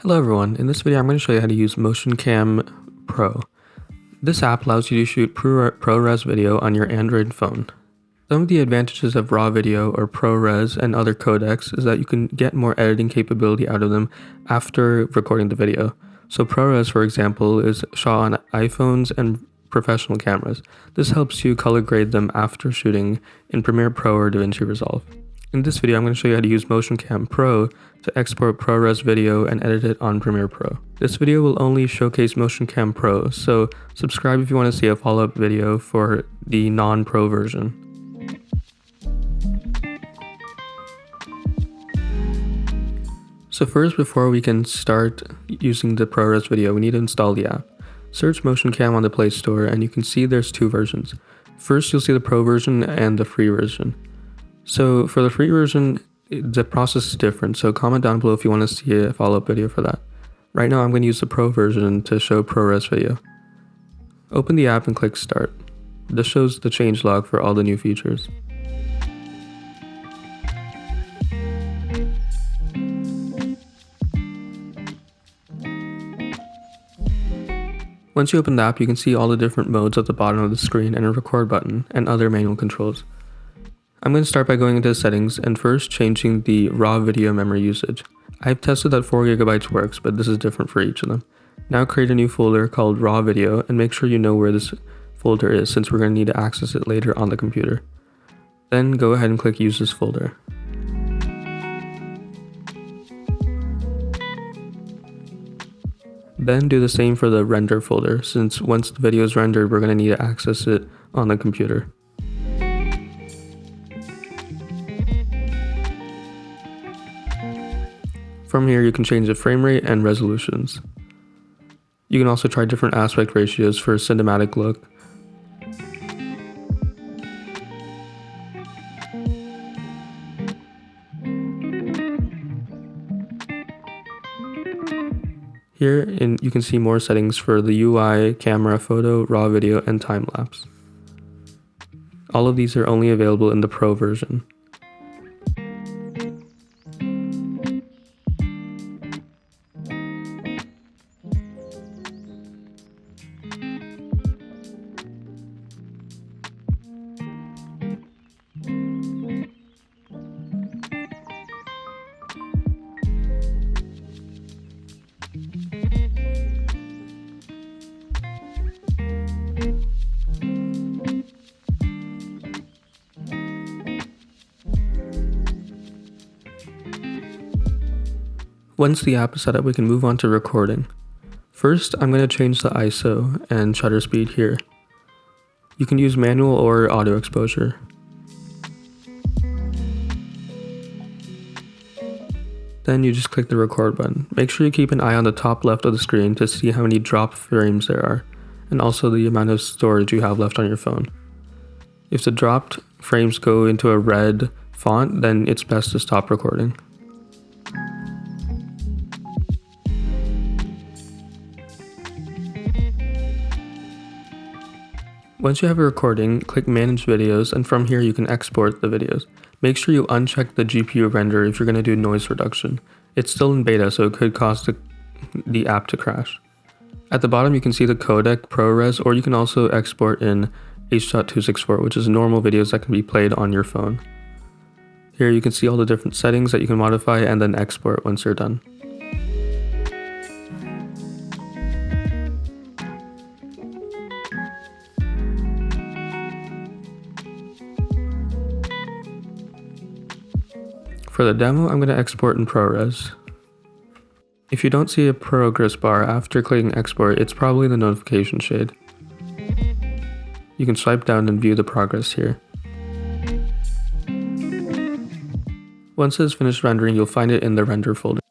Hello everyone, in this video I'm going to show you how to use MotionCam Pro. This app allows you to shoot ProRes video on your Android phone. Some of the advantages of RAW video or ProRes and other codecs is that you can get more editing capability out of them after recording the video. So ProRes, for example, is shot on iPhones and professional cameras. This helps you color grade them after shooting in Premiere Pro or DaVinci Resolve. In this video, I'm going to show you how to use MotionCam Pro to export ProRes video and edit it on Premiere Pro. This video will only showcase MotionCam Pro, so subscribe if you want to see a follow-up video for the non-pro version. So first, before we can start using the ProRes video, we need to install the app. Search MotionCam on the Play Store and you can see there's two versions. First, you'll see the Pro version and the free version. So for the free version, the process is different, so comment down below if you want to see a follow-up video for that. Right now I'm going to use the Pro version to show ProRes video. Open the app and click Start. This shows the changelog for all the new features. Once you open the app, you can see all the different modes at the bottom of the screen and a record button and other manual controls. I'm going to start by going into settings and first changing the raw video memory usage. I've tested that 4 GB works, but this is different for each of them. Now create a new folder called raw video and make sure you know where this folder is since we're going to need to access it later on the computer. Then go ahead and click use this folder. Then do the same for the render folder since once the video is rendered, we're going to need to access it on the computer. From here, you can change the frame rate and resolutions. You can also try different aspect ratios for a cinematic look. Here, you can see more settings for the UI, camera, photo, raw video, and time-lapse. All of these are only available in the Pro version. Once the app is set up, we can move on to recording. First, I'm going to change the ISO and shutter speed here. You can use manual or auto exposure. Then you just click the record button. Make sure you keep an eye on the top left of the screen to see how many drop frames there are, and also the amount of storage you have left on your phone. If the dropped frames go into a red font, then it's best to stop recording. Once you have a recording, click Manage Videos, and from here you can export the videos. Make sure you uncheck the GPU render if you're going to do noise reduction. It's still in beta, so it could cause the app to crash. At the bottom you can see the codec ProRes, or you can also export in H.264, which is normal videos that can be played on your phone. Here you can see all the different settings that you can modify and then export once you're done. For the demo, I'm going to export in ProRes. If you don't see a progress bar after clicking export, it's probably the notification shade. You can swipe down and view the progress here. Once it's finished rendering, you'll find it in the render folder.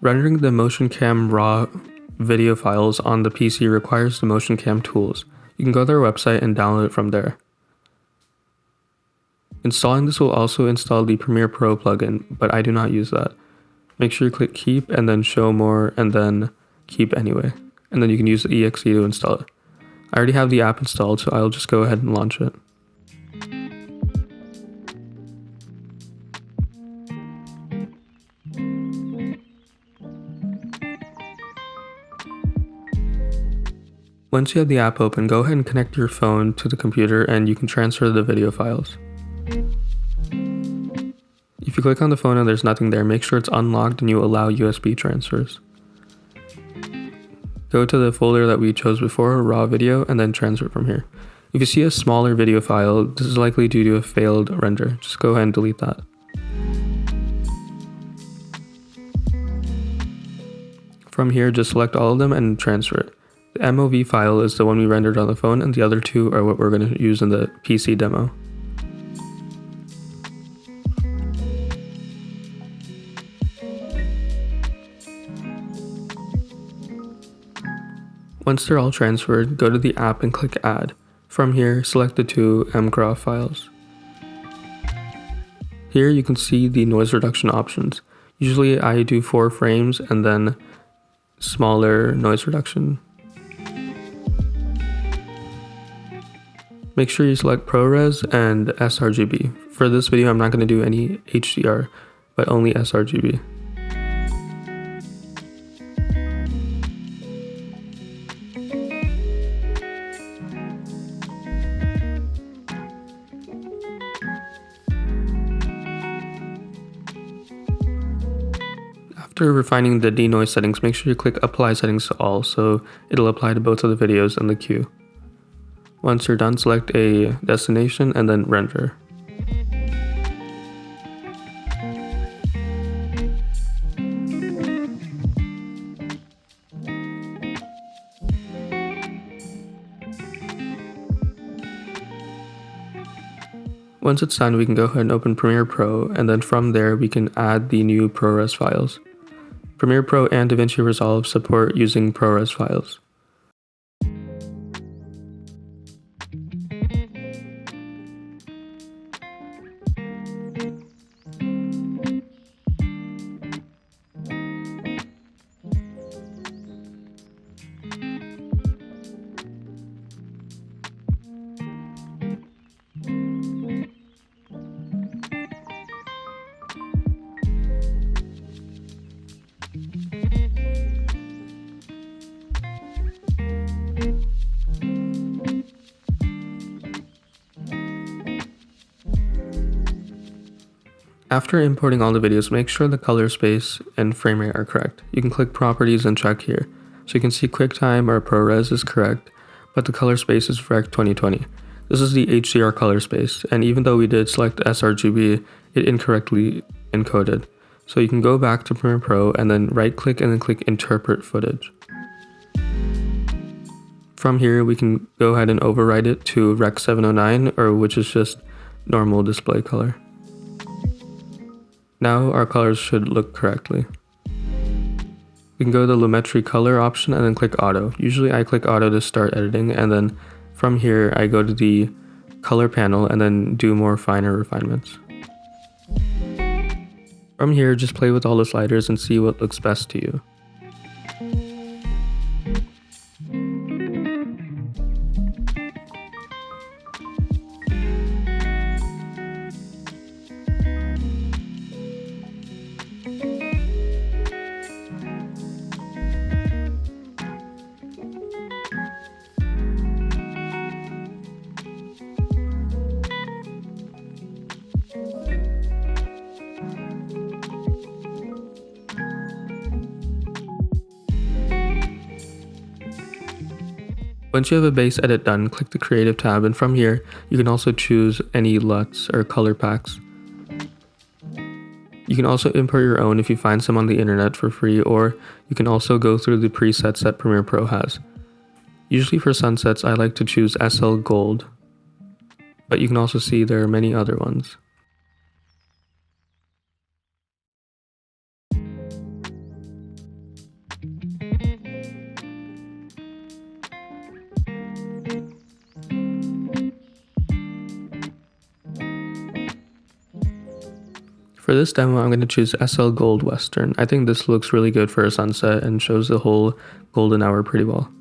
Rendering the MotionCam raw video files on the PC requires the MotionCam tools. You can go to their website and download it from there. Installing this will also install the Premiere Pro plugin, but I do not use that. Make sure you click Keep and then Show More and then Keep Anyway. And then you can use the exe to install it. I already have the app installed, so I'll just go ahead and launch it. Once you have the app open, go ahead and connect your phone to the computer and you can transfer the video files. If you click on the phone and there's nothing there, make sure it's unlocked and you allow USB transfers. Go to the folder that we chose before, raw video, and then transfer from here. If you see a smaller video file, this is likely due to a failed render. Just go ahead and delete that. From here, just select all of them and transfer it. The MOV file is the one we rendered on the phone, and the other two are what we're going to use in the PC demo. Once they're all transferred, go to the app and click Add. From here, select the two mgraph files. Here you can see the noise reduction options. Usually I do 4 frames and then smaller noise reduction. Make sure you select ProRes and sRGB. For this video I'm not going to do any HDR, but only sRGB. After refining the denoise settings, make sure you click Apply Settings to All so it'll apply to both of the videos in the queue. Once you're done, select a destination and then render. Once it's done, we can go ahead and open Premiere Pro, and then from there we can add the new ProRes files. Premiere Pro and DaVinci Resolve support using ProRes files. After importing all the videos, make sure the color space and frame rate are correct. You can click Properties and check here. So you can see QuickTime or ProRes is correct, but the color space is Rec 2020. This is the HDR color space, and even though we did select sRGB, it incorrectly encoded. So you can go back to Premiere Pro and then right click and then click Interpret Footage. From here, we can go ahead and override it to Rec 709, or which is just normal display color. Now our colors should look correctly. We can go to the Lumetri color option and then click Auto. Usually I click Auto to start editing, and then from here I go to the color panel and then do more finer refinements. From here, just play with all the sliders and see what looks best to you. Once you have a base edit done, click the Creative tab, and from here, you can also choose any LUTs or color packs. You can also import your own if you find some on the internet for free, or you can also go through the presets that Premiere Pro has. Usually for sunsets, I like to choose SL Gold, but you can also see there are many other ones. For this demo, I'm going to choose SL Gold Western. I think this looks really good for a sunset and shows the whole golden hour pretty well.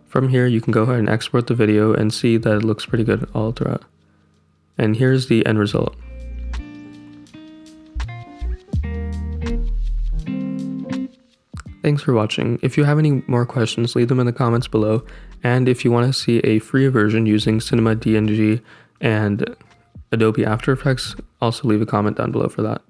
From here, you can go ahead and export the video and see that it looks pretty good all throughout. And here's the end result. Thanks for watching. If you have any more questions, leave them in the comments below. And if you want to see a free version using Cinema DNG and Adobe After Effects, also leave a comment down below for that.